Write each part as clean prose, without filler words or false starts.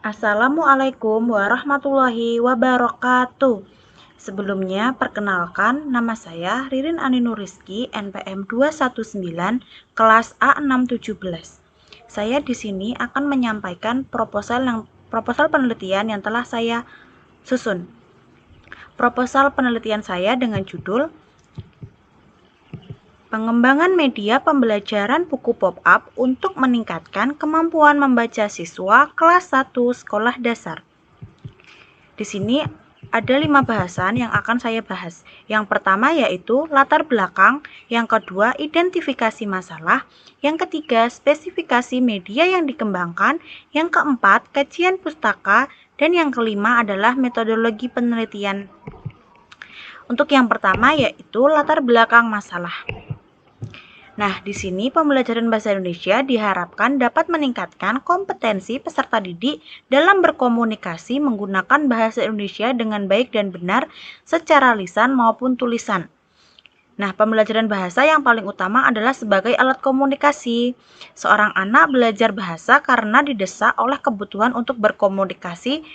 Assalamualaikum warahmatullahi wabarakatuh. Sebelumnya, perkenalkan nama saya Ririn Aninu Rizky, NPM 219, kelas A617. Saya di sini akan menyampaikan proposal penelitian yang telah saya susun. Proposal penelitian saya dengan judul Pengembangan media pembelajaran buku pop-up untuk meningkatkan kemampuan membaca siswa kelas 1 sekolah dasar. Di sini ada 5 bahasan yang akan saya bahas. Yang pertama yaitu latar belakang, yang kedua identifikasi masalah, yang ketiga spesifikasi media yang dikembangkan, yang keempat kajian pustaka, dan yang kelima adalah metodologi penelitian. Untuk yang pertama yaitu latar belakang masalah. Nah, di sini pembelajaran bahasa Indonesia diharapkan dapat meningkatkan kompetensi peserta didik dalam berkomunikasi menggunakan bahasa Indonesia dengan baik dan benar secara lisan maupun tulisan. Nah, pembelajaran bahasa yang paling utama adalah sebagai alat komunikasi. Seorang anak belajar bahasa karena didesak oleh kebutuhan untuk berkomunikasi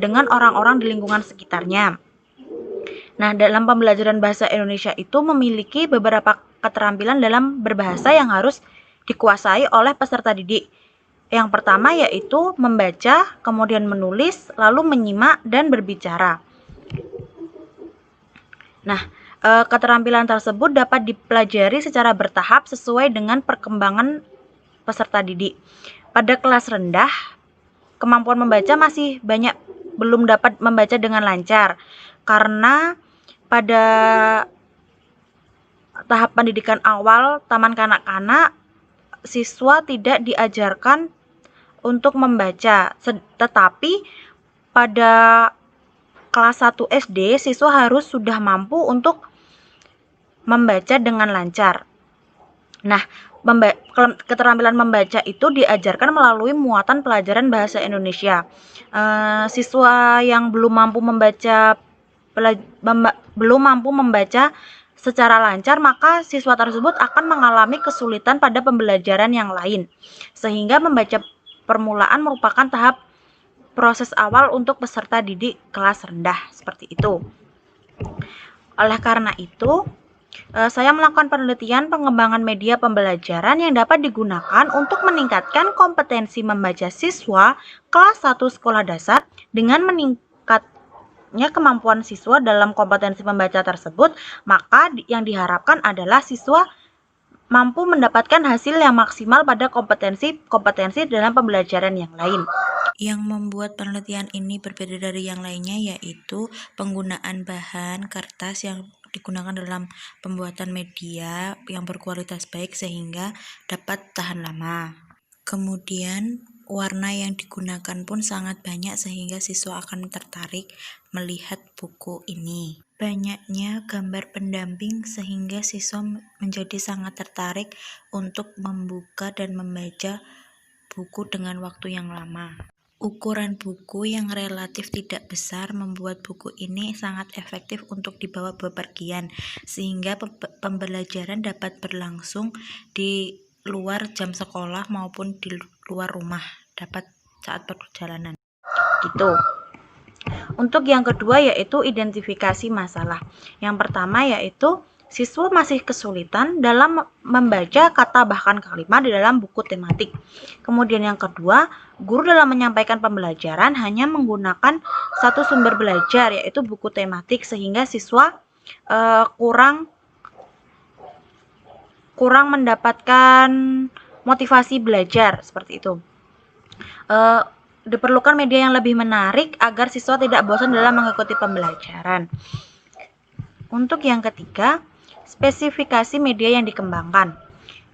dengan orang-orang di lingkungan sekitarnya. Nah, dalam pembelajaran bahasa Indonesia itu memiliki beberapa keterampilan dalam berbahasa yang harus dikuasai oleh peserta didik. Yang pertama yaitu membaca, kemudian menulis, lalu menyimak dan berbicara. Nah, keterampilan tersebut dapat dipelajari secara bertahap sesuai dengan perkembangan peserta didik. Pada kelas rendah, kemampuan membaca masih banyak belum dapat membaca dengan lancar karena pada tahap pendidikan awal taman kanak-kanak, siswa tidak diajarkan untuk membaca, tetapi pada kelas 1 SD, siswa harus sudah mampu untuk membaca dengan lancar. Nah, keterampilan membaca itu diajarkan melalui muatan pelajaran bahasa Indonesia. Siswa yang belum mampu membaca secara lancar, maka siswa tersebut akan mengalami kesulitan pada pembelajaran yang lain. Sehingga membaca permulaan merupakan tahap proses awal untuk peserta didik kelas rendah, seperti itu. Oleh karena itu, saya melakukan penelitian pengembangan media pembelajaran yang dapat digunakan untuk meningkatkan kompetensi membaca siswa kelas 1 sekolah dasar dengan meningkatnya kemampuan siswa dalam kompetensi membaca tersebut, maka yang diharapkan adalah siswa mampu mendapatkan hasil yang maksimal pada kompetensi dalam pembelajaran yang lain. Yang membuat penelitian ini berbeda dari yang lainnya yaitu penggunaan bahan kertas yang digunakan dalam pembuatan media yang berkualitas baik sehingga dapat tahan lama. Kemudian warna yang digunakan pun sangat banyak sehingga siswa akan tertarik melihat buku ini. Banyaknya gambar pendamping sehingga siswa menjadi sangat tertarik untuk membuka dan membaca buku dengan waktu yang lama. Ukuran buku yang relatif tidak besar membuat buku ini sangat efektif untuk dibawa bepergian, sehingga pembelajaran dapat berlangsung di luar jam sekolah maupun di luar rumah, dapat saat perjalanan. Gitu. Untuk yang kedua yaitu identifikasi masalah. Yang pertama yaitu siswa masih kesulitan dalam membaca kata bahkan kalimat di dalam buku tematik. Kemudian yang kedua, guru dalam menyampaikan pembelajaran hanya menggunakan satu sumber belajar yaitu buku tematik sehingga siswa kurang mendapatkan motivasi belajar seperti itu. Diperlukan media yang lebih menarik agar siswa tidak bosan dalam mengikuti pembelajaran. Untuk yang ketiga, spesifikasi media yang dikembangkan.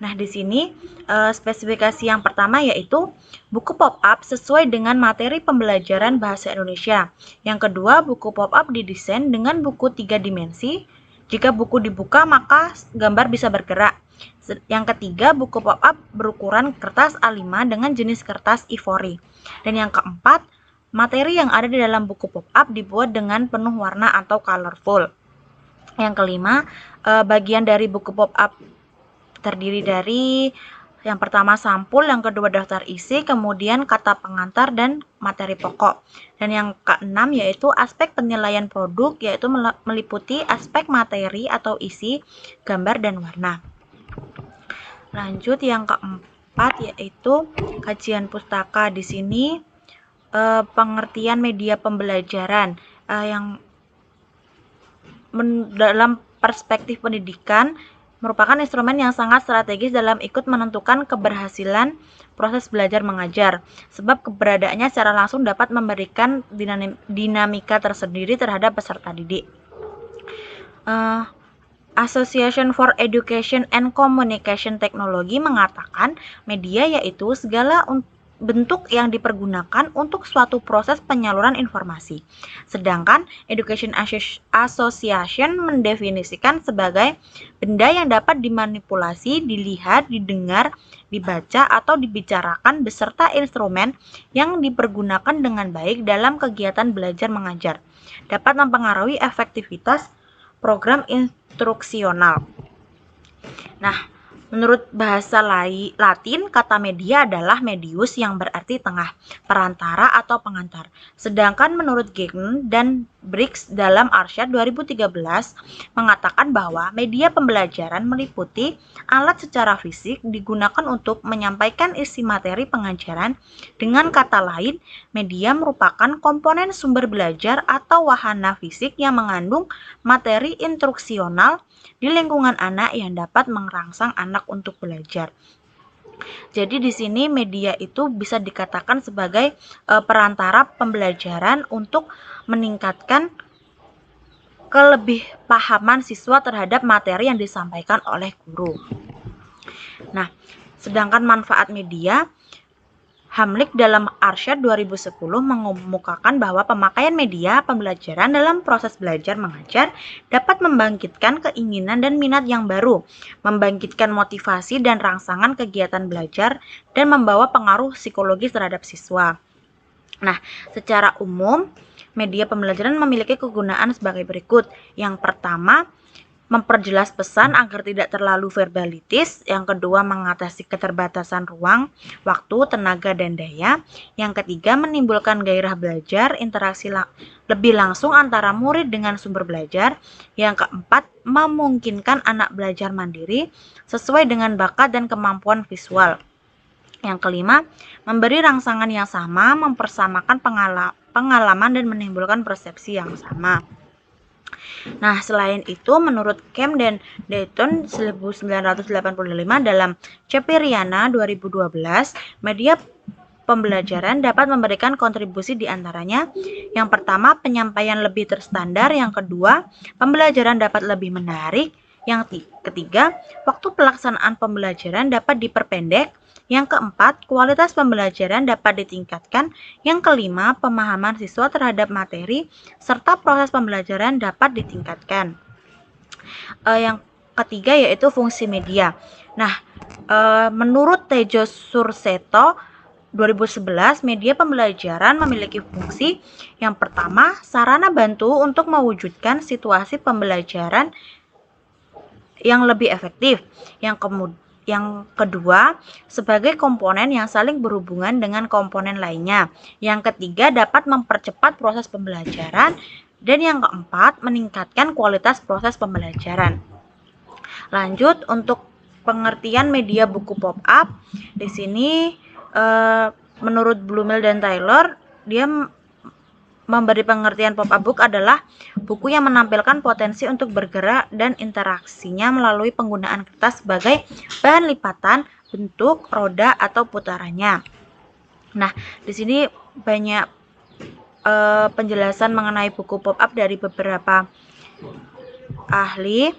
Nah, di sini spesifikasi yang pertama yaitu buku pop-up sesuai dengan materi pembelajaran bahasa Indonesia. Yang kedua, buku pop-up didesain dengan buku 3 dimensi. Jika buku dibuka, maka gambar bisa bergerak. Yang ketiga, buku pop-up berukuran kertas A5 dengan jenis kertas ivory. Dan yang keempat, materi yang ada di dalam buku pop-up dibuat dengan penuh warna atau colorful. Yang kelima, bagian dari buku pop-up terdiri dari Yang pertama sampul, yang kedua daftar isi, kemudian kata pengantar dan materi pokok. Dan yang keenam yaitu aspek penilaian produk, yaitu meliputi aspek materi atau isi, gambar, dan warna. Lanjut yang keempat yaitu kajian pustaka. Di sini pengertian media pembelajaran yang dalam perspektif pendidikan merupakan instrumen yang sangat strategis dalam ikut menentukan keberhasilan proses belajar mengajar, sebab keberadaannya secara langsung dapat memberikan dinamika tersendiri terhadap peserta didik. Association for Education and Communication Technology mengatakan media yaitu segala bentuk yang dipergunakan untuk suatu proses penyaluran informasi. Sedangkan Education Association mendefinisikan sebagai benda yang dapat dimanipulasi, dilihat, didengar, dibaca, atau dibicarakan beserta instrumen yang dipergunakan dengan baik dalam kegiatan belajar mengajar. Dapat mempengaruhi efektivitas program instruksional. Nah, menurut bahasa Latin, kata media adalah medius yang berarti tengah, perantara atau pengantar. Sedangkan menurut Gagnon dan Briggs dalam Arsyad 2013 mengatakan bahwa media pembelajaran meliputi alat secara fisik digunakan untuk menyampaikan isi materi pengajaran. Dengan kata lain, media merupakan komponen sumber belajar atau wahana fisik yang mengandung materi instruksional di lingkungan anak yang dapat merangsang anak untuk belajar. Jadi di sini media itu bisa dikatakan sebagai perantara pembelajaran untuk meningkatkan kelebihpahaman siswa terhadap materi yang disampaikan oleh guru. Nah, sedangkan manfaat media, Hamlik dalam Arsyad 2010 mengemukakan bahwa pemakaian media pembelajaran dalam proses belajar mengajar dapat membangkitkan keinginan dan minat yang baru, membangkitkan motivasi dan rangsangan kegiatan belajar, dan membawa pengaruh psikologis terhadap siswa. Nah, secara umum, media pembelajaran memiliki kegunaan sebagai berikut. Yang pertama, memperjelas pesan agar tidak terlalu verbalitis. Yang kedua, mengatasi keterbatasan ruang, waktu, tenaga, dan daya. Yang ketiga, menimbulkan gairah belajar, interaksi lebih langsung antara murid dengan sumber belajar. Yang keempat, memungkinkan anak belajar mandiri sesuai dengan bakat dan kemampuan visual. Yang kelima, memberi rangsangan yang sama, mempersamakan pengalaman dan menimbulkan persepsi yang sama. Nah, selain itu, menurut Kemp dan Dayton 1985 dalam Cepiriana 2012, media pembelajaran dapat memberikan kontribusi di antaranya. Yang pertama, penyampaian lebih terstandar. Yang kedua, pembelajaran dapat lebih menarik. Yang ketiga, waktu pelaksanaan pembelajaran dapat diperpendek. Yang keempat, kualitas pembelajaran dapat ditingkatkan. Yang kelima, pemahaman siswa terhadap materi serta proses pembelajaran dapat ditingkatkan. Yang ketiga yaitu fungsi media. Nah, menurut Tejo Surseto 2011, media pembelajaran memiliki fungsi yang pertama, sarana bantu untuk mewujudkan situasi pembelajaran yang lebih efektif. Yang kedua, sebagai komponen yang saling berhubungan dengan komponen lainnya. Yang ketiga, dapat mempercepat proses pembelajaran. Dan yang keempat, meningkatkan kualitas proses pembelajaran. Lanjut, untuk pengertian media buku pop-up, di sini menurut Blumel dan Taylor, dia memberi pengertian pop-up book adalah buku yang menampilkan potensi untuk bergerak dan interaksinya melalui penggunaan kertas sebagai bahan lipatan, bentuk, roda, atau putarannya. Nah, di sini banyak penjelasan mengenai buku pop-up dari beberapa ahli.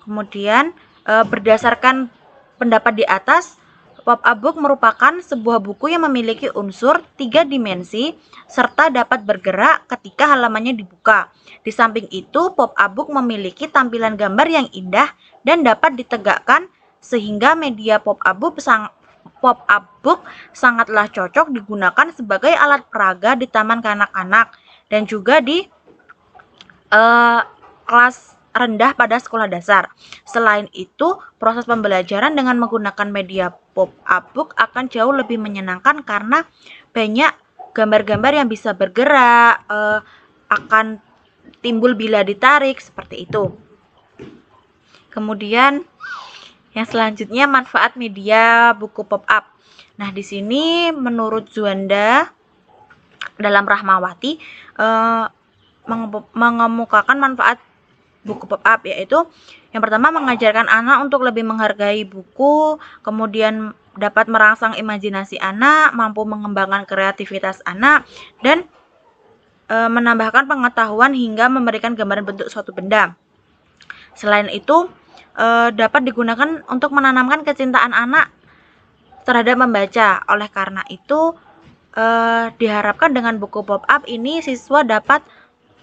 Kemudian berdasarkan pendapat di atas, pop-up book merupakan sebuah buku yang memiliki unsur 3 dimensi serta dapat bergerak ketika halamannya dibuka. Di samping itu, pop-up book memiliki tampilan gambar yang indah dan dapat ditegakkan sehingga media pop-up book sangatlah cocok digunakan sebagai alat peraga di taman kanak-kanak dan juga di kelas rendah pada sekolah dasar. Selain itu, proses pembelajaran dengan menggunakan media pop-up book akan jauh lebih menyenangkan karena banyak gambar-gambar yang bisa bergerak, akan timbul bila ditarik, seperti itu. Kemudian yang selanjutnya manfaat media buku pop-up. Nah, di sini menurut Juanda dalam Rahmawati mengemukakan manfaat buku pop-up, yaitu yang pertama mengajarkan anak untuk lebih menghargai buku, kemudian dapat merangsang imajinasi anak, mampu mengembangkan kreativitas anak, dan menambahkan pengetahuan hingga memberikan gambaran bentuk suatu benda. Selain itu, dapat digunakan untuk menanamkan kecintaan anak terhadap membaca. Oleh karena itu, diharapkan dengan buku pop-up ini siswa dapat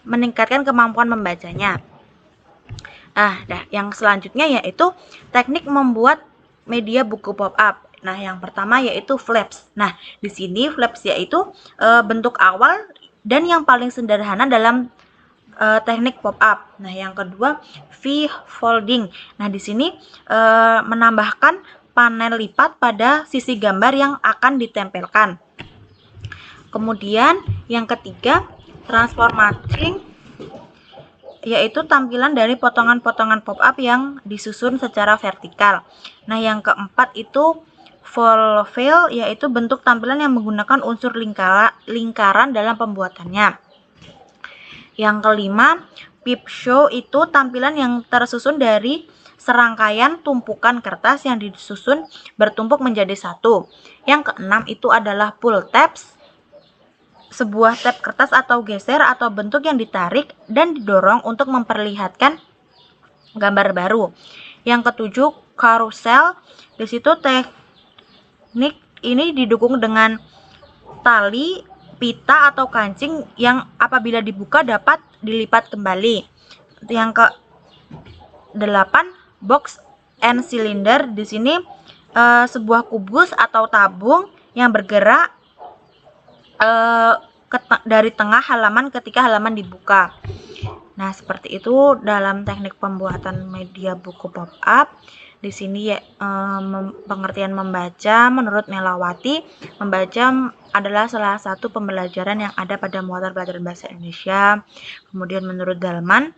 meningkatkan kemampuan membacanya. Yang selanjutnya yaitu teknik membuat media buku pop-up. Nah, yang pertama yaitu flaps. Nah, di sini flaps yaitu bentuk awal dan yang paling sederhana dalam teknik pop-up. Nah, yang kedua V-folding. Nah, di sini menambahkan panel lipat pada sisi gambar yang akan ditempelkan. Kemudian yang ketiga transforming, yaitu tampilan dari potongan-potongan pop-up yang disusun secara vertikal. Nah, yang keempat itu full fill, yaitu bentuk tampilan yang menggunakan unsur lingkaran dalam pembuatannya. Yang kelima, peep show, itu tampilan yang tersusun dari serangkaian tumpukan kertas yang disusun bertumpuk menjadi satu. Yang keenam itu adalah pull tabs, sebuah tab kertas atau geser atau bentuk yang ditarik dan didorong untuk memperlihatkan gambar baru. Yang ketujuh, carousel. Di situ teknik ini didukung dengan tali, pita atau kancing yang apabila dibuka dapat dilipat kembali. Yang ke-8, box and cylinder. Di sini sebuah kubus atau tabung yang bergerak dari tengah halaman ketika halaman dibuka. Nah, seperti itu dalam teknik pembuatan media buku pop-up. Di sini pengertian membaca menurut Melawati, membaca adalah salah satu pembelajaran yang ada pada muatan pelajaran bahasa Indonesia. Kemudian menurut Dalman,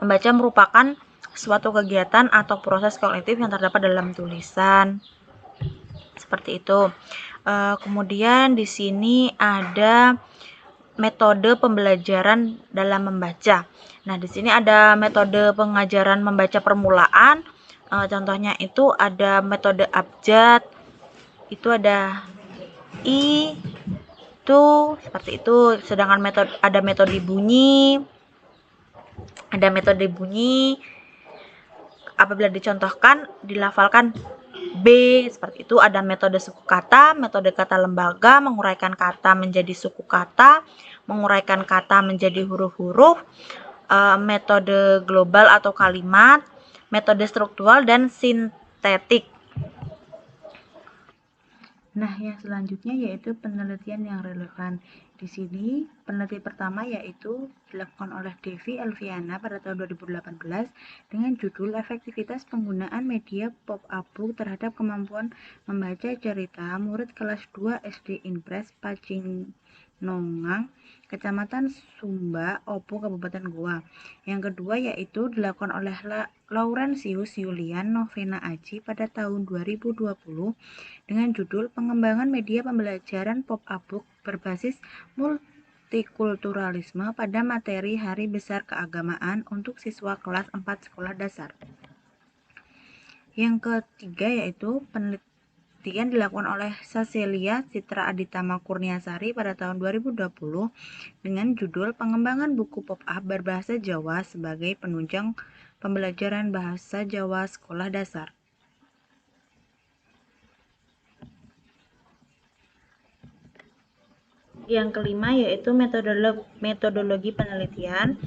membaca merupakan suatu kegiatan atau proses kognitif yang terdapat dalam tulisan. Seperti itu. Kemudian di sini ada metode pembelajaran dalam membaca. Nah, di sini ada metode pengajaran membaca permulaan. Contohnya itu ada metode abjad. Itu ada I, tu, seperti itu. Sedangkan ada metode bunyi. Ada metode bunyi. Apabila dicontohkan, dilafalkan B, seperti itu. Ada metode suku kata, metode kata lembaga, menguraikan kata menjadi suku kata, menguraikan kata menjadi huruf-huruf, metode global atau kalimat, metode struktural, dan sintetik. Nah, yang selanjutnya yaitu penelitian yang relevan. Di sini penelitian pertama yaitu dilakukan oleh Devi Elviana pada tahun 2018 dengan judul Efektivitas Penggunaan Media Pop-up Book terhadap Kemampuan Membaca Cerita Murid Kelas 2 SD Inpres Pacinongang, Kecamatan Sumba, Opo, Kabupaten Goa. Yang kedua yaitu dilakukan oleh Laurentius Yulian Novena Aji pada tahun 2020 dengan judul Pengembangan Media Pembelajaran Pop-up Book berbasis multikulturalisme pada materi Hari Besar Keagamaan untuk siswa kelas 4 sekolah dasar. Yang ketiga yaitu penelitian dilakukan oleh Cecilia Citra Aditama Kurniasari pada tahun 2020 dengan judul Pengembangan Buku Pop-up Berbahasa Jawa sebagai Penunjang Pembelajaran Bahasa Jawa Sekolah Dasar. Yang kelima yaitu metodologi penelitian.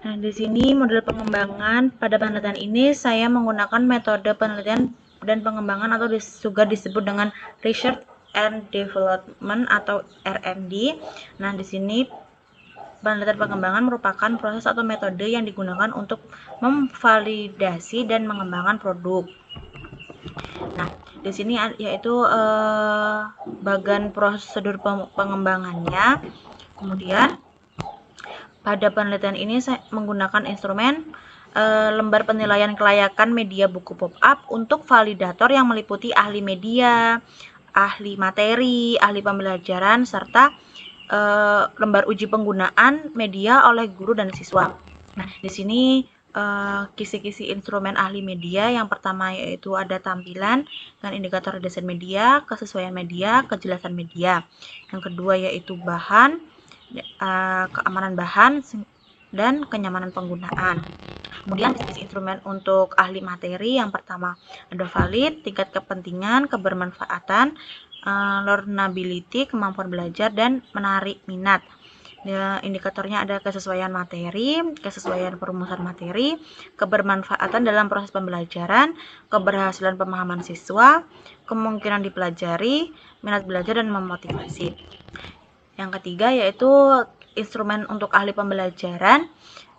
Nah, di sini model pengembangan pada penelitian ini saya menggunakan metode penelitian dan pengembangan atau juga disebut dengan Research and Development atau R&D. Nah, di sini penelitian pengembangan merupakan proses atau metode yang digunakan untuk memvalidasi dan mengembangkan produk. Nah, Di sini yaitu bagian prosedur pengembangannya. Kemudian pada penelitian ini saya menggunakan instrumen lembar penilaian kelayakan media buku pop-up untuk validator yang meliputi ahli media, ahli materi, ahli pembelajaran, serta lembar uji penggunaan media oleh guru dan siswa. Nah, di sini kisi-kisi instrumen ahli media yang pertama yaitu ada tampilan dengan indikator desain media, kesesuaian media, kejelasan media. Yang kedua yaitu bahan, keamanan bahan, dan kenyamanan penggunaan. Kemudian kisi instrumen untuk ahli materi yang pertama ada valid, tingkat kepentingan, kebermanfaatan, learnability, kemampuan belajar, dan menarik minat. Indikatornya ada kesesuaian materi, kesesuaian perumusan materi, kebermanfaatan dalam proses pembelajaran, keberhasilan pemahaman siswa, kemungkinan dipelajari, minat belajar, dan memotivasi. Yang ketiga yaitu instrumen untuk ahli pembelajaran.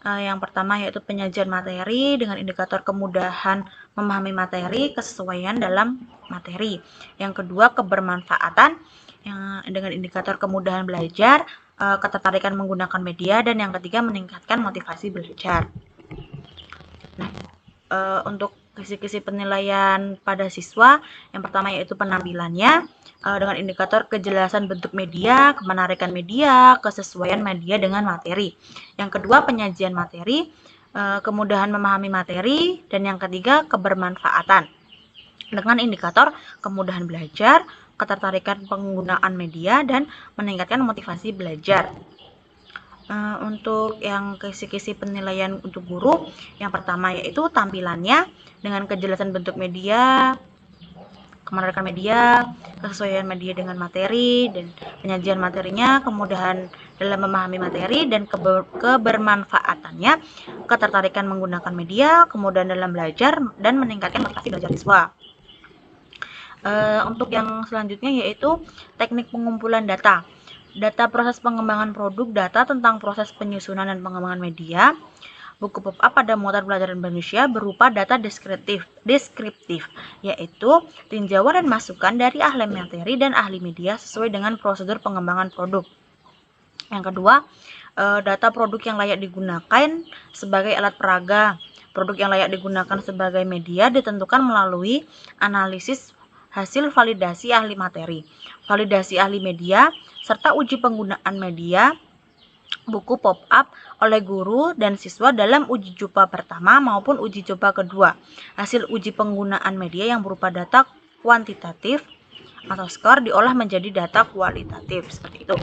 Yang pertama yaitu penyajian materi dengan indikator kemudahan memahami materi, kesesuaian dalam materi. Yang kedua kebermanfaatan dengan indikator kemudahan belajar, ketertarikan menggunakan media, dan yang ketiga meningkatkan motivasi belajar. Nah, untuk kisi-kisi penilaian pada siswa, yang pertama yaitu penampilannya dengan indikator kejelasan bentuk media, kemenarikan media, kesesuaian media dengan materi. Yang kedua penyajian materi, kemudahan memahami materi, dan yang ketiga kebermanfaatan dengan indikator kemudahan belajar, ketertarikan penggunaan media, dan meningkatkan motivasi belajar. Untuk yang kisi-kisi penilaian untuk guru, yang pertama yaitu tampilannya dengan kejelasan bentuk media, kemenarikan media, kesesuaian media dengan materi, dan penyajian materinya, kemudahan dalam memahami materi, dan kebermanfaatannya, ketertarikan menggunakan media, kemudahan dalam belajar, dan meningkatkan motivasi belajar siswa. Untuk yang selanjutnya yaitu teknik pengumpulan data. Data proses pengembangan produk, data tentang proses penyusunan dan pengembangan media. Buku pop-up pada muatan pelajaran manusia berupa data deskriptif, yaitu tinjauan dan masukan dari ahli materi dan ahli media sesuai dengan prosedur pengembangan produk. Yang kedua, data produk yang layak digunakan sebagai alat peraga. Produk yang layak digunakan sebagai media ditentukan melalui analisis hasil validasi ahli materi, validasi ahli media, serta uji penggunaan media buku pop-up oleh guru dan siswa dalam uji coba pertama maupun uji coba kedua. Hasil uji penggunaan media yang berupa data kuantitatif atau skor diolah menjadi data kualitatif, seperti itu.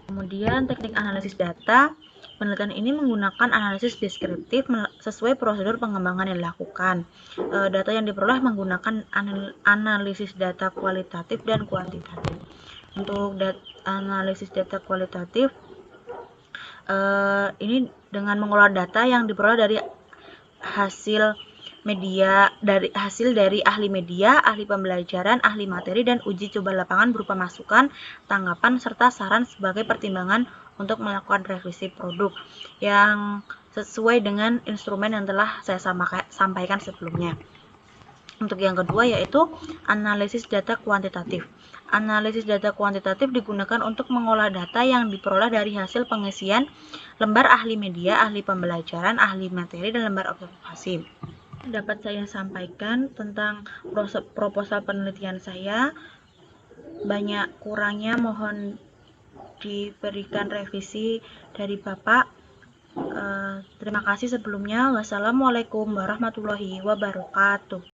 Kemudian teknik analisis data. Penelitian ini menggunakan analisis deskriptif sesuai prosedur pengembangan yang dilakukan. Data yang diperoleh menggunakan analisis data kualitatif dan kuantitatif. Untuk analisis data kualitatif, ini dengan mengolah data yang diperoleh dari hasil dari ahli media, ahli pembelajaran, ahli materi, dan uji coba lapangan berupa masukan, tanggapan, serta saran sebagai pertimbangan untuk melakukan revisi produk yang sesuai dengan instrumen yang telah saya sampaikan sebelumnya. Untuk yang kedua yaitu analisis data kuantitatif. Analisis data kuantitatif digunakan untuk mengolah data yang diperoleh dari hasil pengisian lembar ahli media, ahli pembelajaran, ahli materi, dan lembar observasi. Dapat saya sampaikan tentang proposal penelitian saya. Banyak kurangnya mohon diberikan revisi dari Bapak. Terima kasih sebelumnya. Wassalamualaikum warahmatullahi wabarakatuh.